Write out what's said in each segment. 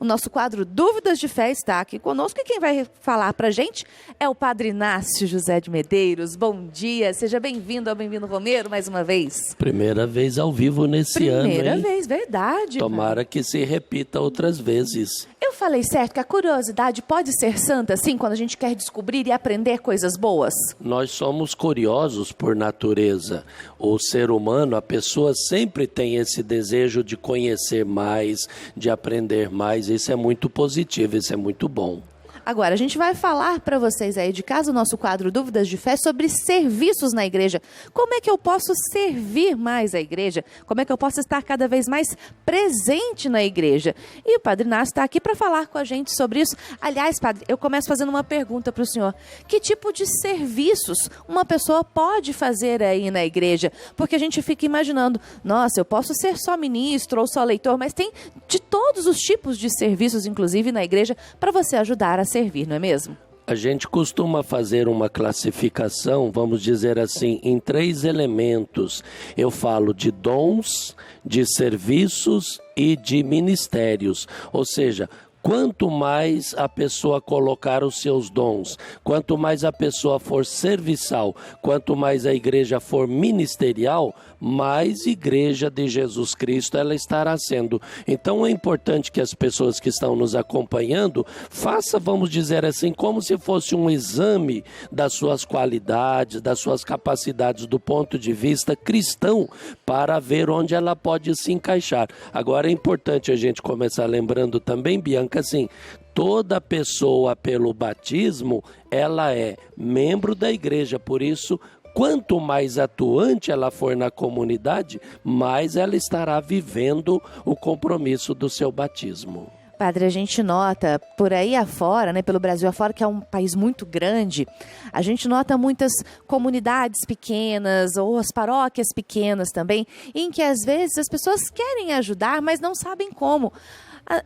O nosso quadro Dúvidas de Fé está aqui conosco e quem vai falar para a gente é o Padre Inácio José de Medeiros. Bom dia, seja bem-vindo ao Bem-vindo Romero mais uma vez. Primeira vez ao vivo nesse ano, hein? Primeira vez, verdade. Tomara que se repita outras vezes. Eu falei certo que a curiosidade pode ser santa, sim, quando a gente quer descobrir e aprender coisas boas? Nós somos curiosos por natureza. O ser humano, a pessoa sempre tem esse desejo de conhecer mais, de aprender mais. Isso é muito positivo, isso é muito bom. Agora, a gente vai falar para vocês aí de casa, o nosso quadro Dúvidas de Fé, sobre serviços na igreja. Como é que eu posso servir mais a igreja? Como é que eu posso estar cada vez mais presente na igreja? E o Padre Inácio está aqui para falar com a gente sobre isso. Aliás, Padre, eu começo fazendo uma pergunta para o senhor. Que tipo de serviços uma pessoa pode fazer aí na igreja? Porque a gente fica imaginando, nossa, eu posso ser só ministro ou só leitor, mas tem de todos os tipos de serviços, inclusive na igreja, para você ajudar a servir, não é mesmo? A gente costuma fazer uma classificação, vamos dizer assim, em 3 elementos. Eu falo de dons, de serviços e de ministérios. Ou seja, quanto mais a pessoa colocar os seus dons, quanto mais a pessoa for serviçal, quanto mais a igreja for ministerial, mais igreja de Jesus Cristo ela estará sendo. Então é importante que as pessoas que estão nos acompanhando façam, vamos dizer assim, como se fosse um exame das suas qualidades, das suas capacidades do ponto de vista cristão, para ver onde ela pode se encaixar. Agora é importante a gente começar lembrando também, Bianca, assim, toda pessoa pelo batismo, ela é membro da igreja, por isso, quanto mais atuante ela for na comunidade, mais ela estará vivendo o compromisso do seu batismo. Padre, a gente nota por aí afora, né, pelo Brasil afora, que é um país muito grande, a gente nota muitas comunidades pequenas ou as paróquias pequenas também, em que às vezes as pessoas querem ajudar, mas não sabem como.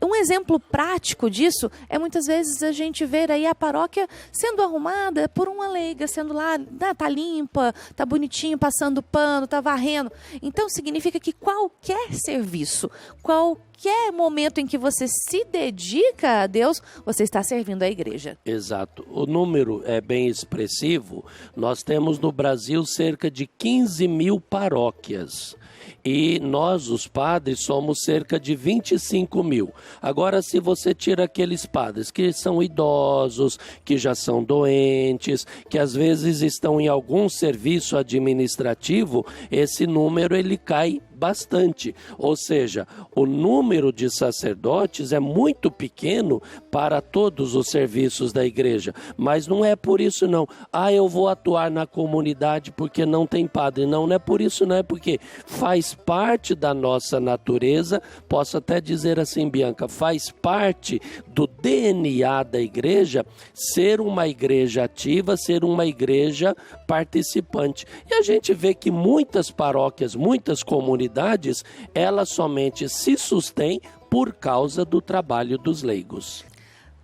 Um exemplo prático disso é muitas vezes a gente ver aí a paróquia sendo arrumada por uma leiga, sendo lá, tá limpa, tá bonitinho, passando pano, tá varrendo. Então significa que qualquer serviço, qualquer momento em que você se dedica a Deus, você está servindo a igreja. Exato. O número é bem expressivo. Nós temos no Brasil cerca de 15 mil paróquias. E nós, os padres, somos cerca de 25 mil. Agora, se você tira aqueles padres que são idosos, que já são doentes, que às vezes estão em algum serviço administrativo, esse número ele cai bastante. Ou seja, o número de sacerdotes é muito pequeno para todos os serviços da igreja. Mas não é por isso não. Eu vou atuar na comunidade porque não tem padre. Não é por isso, não é porque faz parte da nossa natureza, posso até dizer assim, Bianca, faz parte do DNA da igreja ser uma igreja ativa, ser uma igreja participante. E a gente vê que muitas paróquias, muitas comunidades, elas somente se sustêm por causa do trabalho dos leigos.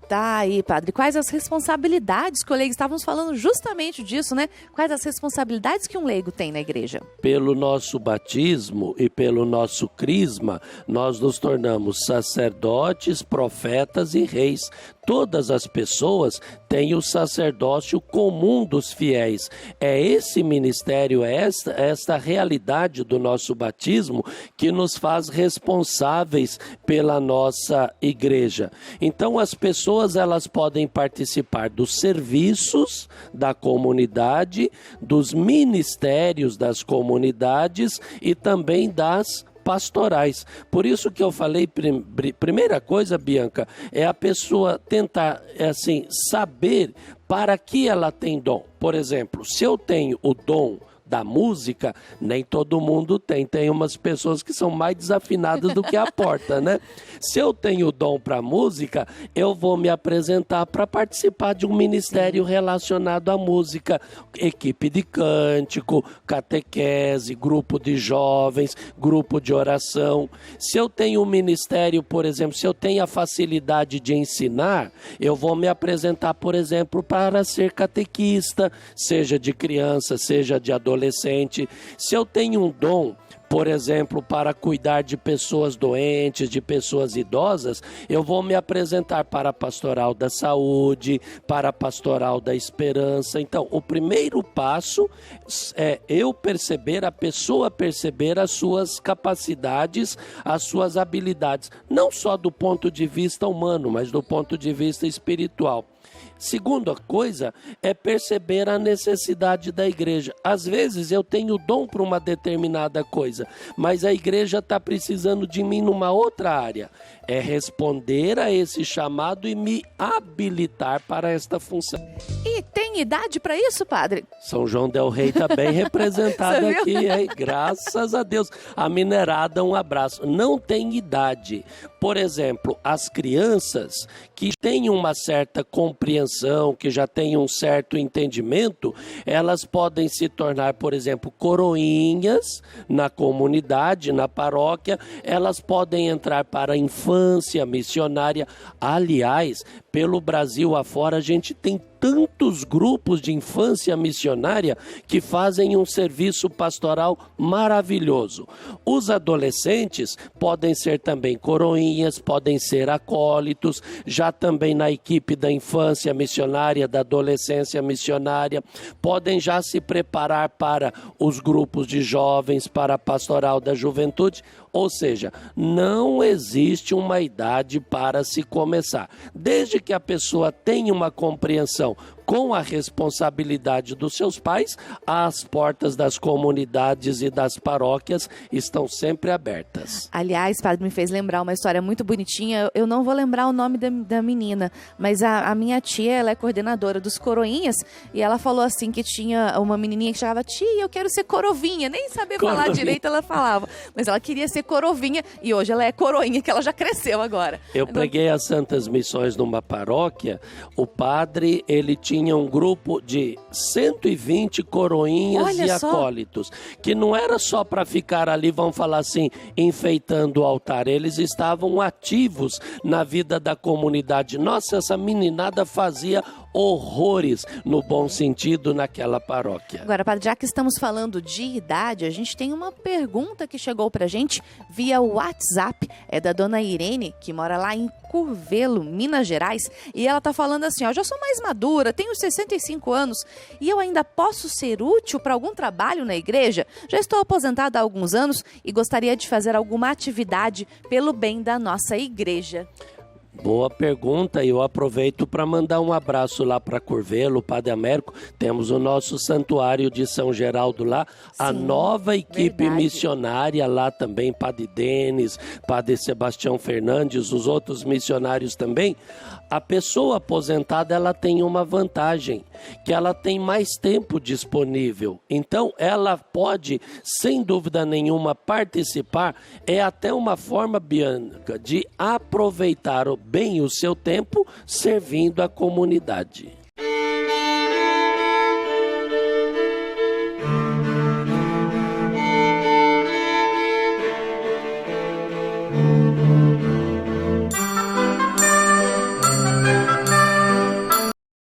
Tá aí, Padre. Quais as responsabilidades que o leigo... Estávamos falando justamente disso, né? Quais as responsabilidades que um leigo tem na igreja? Pelo nosso batismo e pelo nosso crisma, nós nos tornamos sacerdotes, profetas e reis. Todas as pessoas têm o sacerdócio comum dos fiéis. É esse ministério, esta realidade do nosso batismo que nos faz responsáveis pela nossa igreja. Então as pessoas elas podem participar dos serviços da comunidade, dos ministérios das comunidades e também das pastorais. Por isso que eu falei, primeira coisa, Bianca, é a pessoa tentar, saber para que ela tem dom. Por exemplo, se eu tenho o dom da música, nem todo mundo tem. Tem umas pessoas que são mais desafinadas do que a porta, né? Se eu tenho dom para música, eu vou me apresentar para participar de um ministério relacionado à música. Equipe de cântico, catequese, grupo de jovens, grupo de oração. Se eu tenho um ministério, por exemplo, se eu tenho a facilidade de ensinar, eu vou me apresentar, por exemplo, para ser catequista, seja de criança, seja de adolescente. Se eu tenho um dom por exemplo, para cuidar de pessoas doentes, de pessoas idosas, eu vou me apresentar para a pastoral da saúde, para a pastoral da esperança. Então, o primeiro passo é eu perceber, a pessoa perceber as suas capacidades, as suas habilidades, não só do ponto de vista humano, mas do ponto de vista espiritual. Segunda coisa é perceber a necessidade da igreja. Às vezes eu tenho dom para uma determinada coisa, mas a igreja está precisando de mim numa outra área. É responder a esse chamado e me habilitar para esta função. E tem idade para isso, padre? São João del Rei está bem representado aqui, hein? Graças a Deus. A minerada, um abraço. Não tem idade. Por exemplo, as crianças que têm uma certa compreensão, que já têm um certo entendimento, elas podem se tornar, por exemplo, coroinhas na comunidade, na paróquia, elas podem entrar para a infância missionária. Aliás, pelo Brasil afora, a gente tem tantos grupos de infância missionária que fazem um serviço pastoral maravilhoso. Os adolescentes podem ser também coroinhas, podem ser acólitos, já também na equipe da infância missionária, da adolescência missionária, podem já se preparar para os grupos de jovens, para a pastoral da juventude. Ou seja, não existe uma idade para se começar. Desde que a pessoa tenha uma compreensão com a responsabilidade dos seus pais, as portas das comunidades e das paróquias estão sempre abertas. Aliás, padre, me fez lembrar uma história muito bonitinha. Eu não vou lembrar o nome da menina, mas a minha tia, ela é coordenadora dos coroinhas, e ela falou assim que tinha uma menininha que chamava: tia, eu quero ser corovinha. Nem saber falar direito ela falava, mas ela queria ser corovinha, e hoje ela é coroinha, que ela já cresceu agora. Eu preguei as Santas Missões numa paróquia. O padre, ele tinha um grupo de 120 coroinhas. Olha, e acólitos, que não era só para ficar ali, vamos falar assim, enfeitando o altar. Eles estavam ativos na vida da comunidade. Nossa, essa meninada fazia horrores, no bom sentido, naquela paróquia. Agora, padre, já que estamos falando de idade, a gente tem uma pergunta que chegou pra gente via WhatsApp. É da dona Irene, que mora lá em Curvelo, Minas Gerais, e ela tá falando assim: ó, já sou mais madura, tenho 65 anos e eu ainda posso ser útil para algum trabalho na igreja? Já estou aposentada há alguns anos e gostaria de fazer alguma atividade pelo bem da nossa igreja. Boa pergunta, e eu aproveito para mandar um abraço lá para Curvelo, Padre Américo. Temos o nosso santuário de São Geraldo lá, a nova equipe missionária lá também, Padre Denis, Padre Sebastião Fernandes, os outros missionários também. A pessoa aposentada, ela tem uma vantagem, que ela tem mais tempo disponível. Então, ela pode, sem dúvida nenhuma, participar. É até uma forma, Bianca, de aproveitar bem o seu tempo servindo a comunidade.